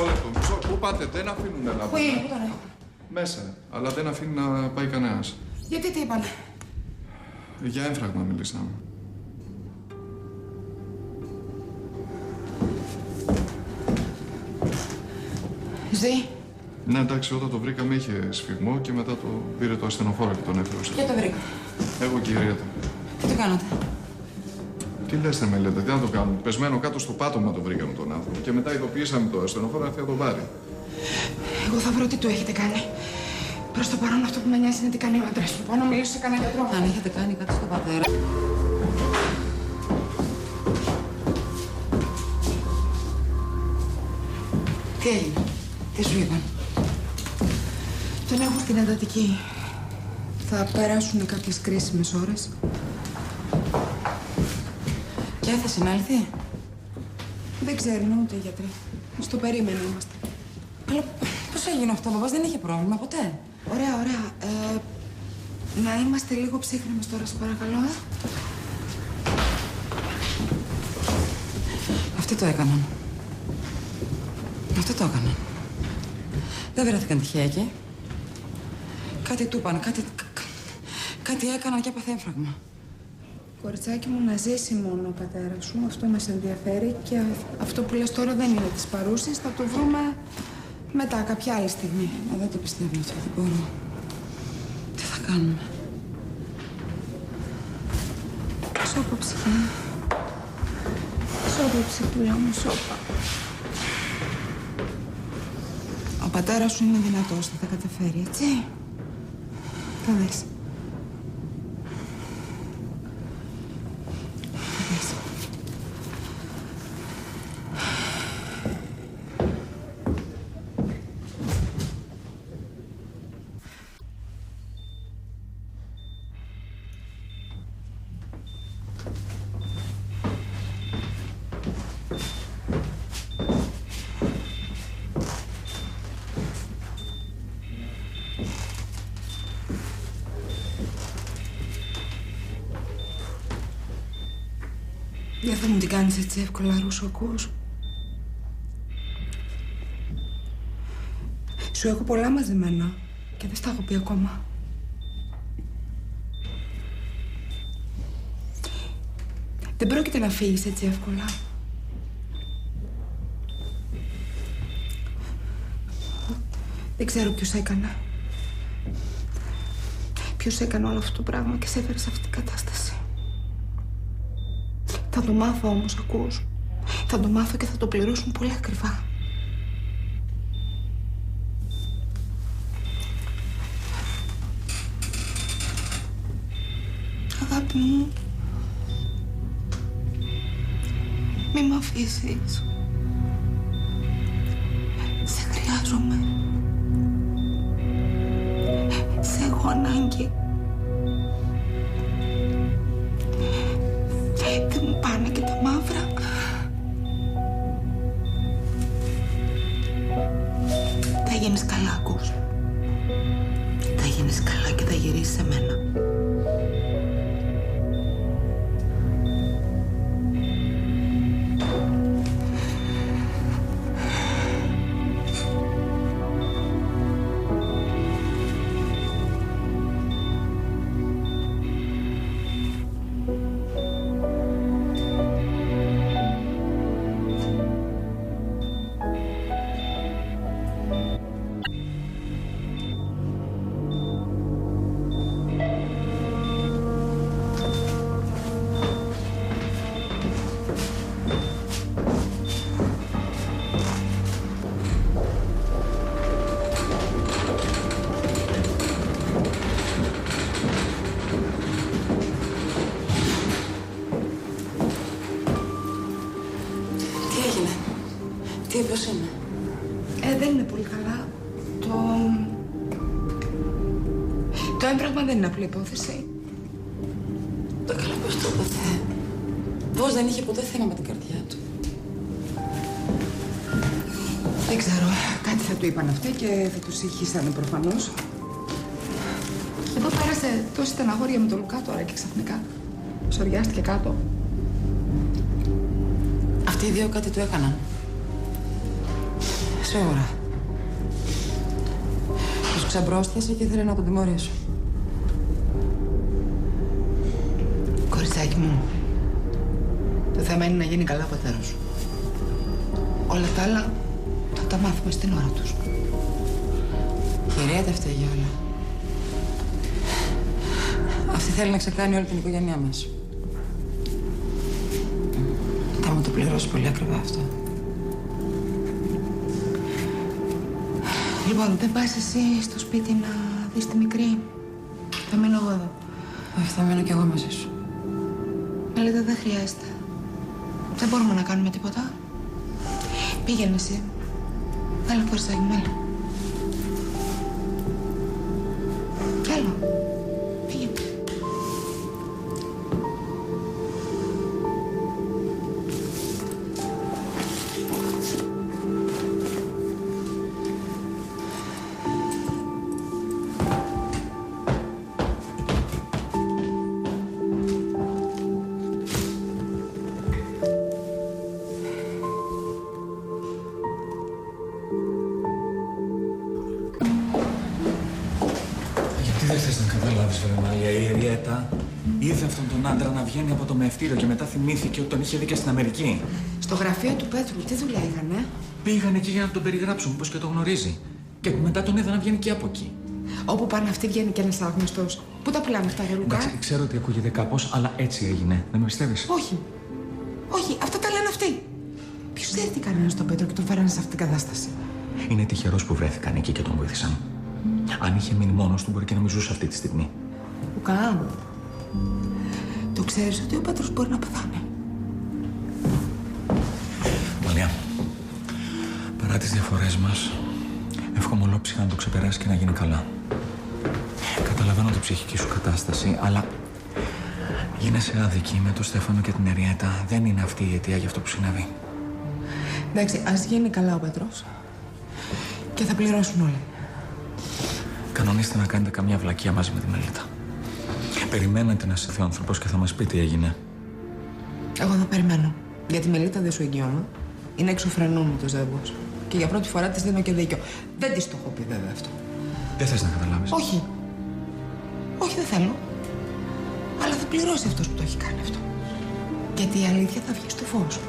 λεπτό. Πού πάτε, δεν αφήνουν να Πού είναι, πού τον έχω? Μέσα, αλλά δεν αφήνει να πάει κανένας. Γιατί τι είπανε? Για έμφραγμα μιλήσαμε. Ζει. Ναι, εντάξει, όταν το βρήκαμε είχε σφιγμό και μετά το πήρε το ασθενοφόρο και τον έφερε. Και το βρήκα. Εγώ και η Ριέτα. Τι το κάνατε? Τι λες, με λέτε, τι να το κάνουμε. Πεσμένο κάτω στο πάτωμα το βρήκαμε τον άνθρωπο. Και μετά ειδοποιήσαμε το ασθενοφόρο να έρθει να τον πάρει. Εγώ θα βρω τι του έχετε κάνει. Προς το παρόν αυτό που με νοιάζει είναι τι κάνει ο άντρας μου. Πάω να μιλήσω σε κανένα γιατρό. Αν έχετε κάνει κάτι στον πατέρα. Τι έγινε? Τι σου είπαν? Τον έχω στην εντατική. Θα περάσουν κάποιες κρίσιμες ώρες. Και θα συνέλθει. Δεν ξέρουν ούτε οι γιατροί. Στο περίμενο είμαστε. Αλλά πώς έγινε αυτό, ο μπαμπάς δεν είχε πρόβλημα ποτέ. Ωραία, ωραία. Να είμαστε λίγο ψύχρεμες τώρα, σε παρακαλώ. Αυτοί το έκαναν. Αυτό το έκαναν. Δεν βρέθηκαν τυχαία εκεί. Κάτι του είπαν, κάτι έκαναν και έπαθε έμφραγμα. Κοριτσάκι μου, να ζήσει μόνο ο πατέρας σου. Αυτό μας ενδιαφέρει και αυτό που λες τώρα δεν είναι της παρούσης. Θα το βρούμε μετά, κάποια άλλη στιγμή. Δεν το πιστεύω αυτό, δεν μπορώ. Τι θα κάνουμε? Σώπα, ψυχή μου. Σώπα, ψυχούλα μου, σώπα. Ο πατέρας σου είναι δυνατός, θα τα καταφέρει, έτσι. Θα δεις. Δεν θα μου την κάνεις έτσι εύκολα, Ρούσο, ακούς? Σου έχω πολλά μαζεμένα και δεν στα έχω πει ακόμα. Δεν πρόκειται να φύγεις έτσι εύκολα. Δεν ξέρω ποιος έκανε. Ποιος έκανε όλο αυτό το πράγμα και σε έφερε σε αυτή την κατάσταση. Θα το μάθω όμως, ακούς? Θα το μάθω και θα το πληρώσουν πολύ ακριβά. Αγάπη μου, μη μ' αφήσεις. Σε χρειάζομαι. Σε έχω ανάγκη. Δεν μου πάνε και τα μαύρα. Θα γίνεις καλά, ακούς? Θα γίνεις καλά και θα γυρίσεις σε μένα. Πώς είναι? Δεν είναι πολύ καλά. Το έμφραγμα δεν είναι απλή υπόθεση. Το καλά πώς το έπαθε. Πώς δεν είχε ποτέ θέμα με την καρδιά του. Δεν ξέρω. Κάτι θα του είπαν αυτοί και θα τους ηχήσανε προφανώς. Εδώ πέρασε τόση στεναχώρια με τον Λουκά τώρα και ξαφνικά σοριάστηκε κάτω. Αυτοί οι δύο κάτι του έκαναν. Σίγουρα. Τους ξεμπρόσθεσε και ήθελε να τον τιμωρήσω. Κοριτσάκι μου, το θέμα είναι να γίνει καλά ο πατέρας σου. Όλα τα άλλα θα τα μάθουμε στην ώρα τους. Η Ρία δεν φταίει για όλα. Αυτή θέλει να ξεκάνει όλη την οικογένειά μας. Θα μου το πληρώσει πολύ ακριβά αυτό. Λοιπόν, δεν πας εσύ στο σπίτι να δεις τη μικρή? Θα μείνω εγώ εδώ. Όχι, θα μείνω κι εγώ μαζί σου. Μελέτα, δεν χρειάζεται. Δεν μπορούμε να κάνουμε τίποτα. Πήγαινε εσύ. Έλα, κοριτσάκι μου, έλα. Έλα. Πήγαινε. Δεν θες να καταλάβεις, βρε Μάλια, η Ριέτα είδε αυτόν τον άντρα να βγαίνει από το μευτήριο και μετά θυμήθηκε ότι τον είχε δει και στην Αμερική. Στο γραφείο του Πέτρου, τι δουλειά είχανε? Πήγαν εκεί για να τον περιγράψουν, πως και το γνωρίζει. Και μετά τον είδα να βγαίνει και από εκεί. Όπου πάνε αυτοί βγαίνει και ένας άγνωστος. Πού τα πουλάνε αυτά, Λουκά? Εντάξει, ξέρω ότι ακούγεται κάπως, αλλά έτσι έγινε. Δεν με πιστεύεις? Όχι. Όχι, αυτά τα λένε αυτοί. Ποιος ξέρει τι κάνει στον Πέτρο και τον φέρανε σε αυτή την κατάσταση? Είναι τυχερός που βρέθηκαν εκεί και τον βοήθησαν. Αν είχε μείνει μόνος του, μπορεί και να μην ζούσε αυτή τη στιγμή. Λουκά, το ξέρεις ότι ο Πέτρος μπορεί να πεθάνει? Μαλιά, παρά τις διαφορές μας, εύχομαι ολόψυχα να το ξεπεράσει και να γίνει καλά. Καταλαβαίνω την ψυχική σου κατάσταση, αλλά γίνεσαι άδικη με τον Στέφανο και την Εριέτα. Δεν είναι αυτή η αιτία για αυτό που συνέβη. Εντάξει, ας γίνει καλά ο Πέτρος. Και θα πληρώσουν όλοι. Κανονίστε να κάνετε καμιά βλακεία μαζί με τη Μελίτα. Περιμένετε να είστε άνθρωπος και θα μας πει τι έγινε. Εγώ θα περιμένω. Γιατί η Μελίτα δεν σου εγγυώμαι. Είναι εξωφρενών μου το ζεύγος. Και για πρώτη φορά της δίνω και δίκιο. Δεν της το έχω πει βέβαια αυτό. Δεν θες να καταλάβεις? Όχι. Όχι, δεν θέλω. Αλλά θα πληρώσει αυτός που το έχει κάνει αυτό. Γιατί η αλήθεια θα βγει στο φως.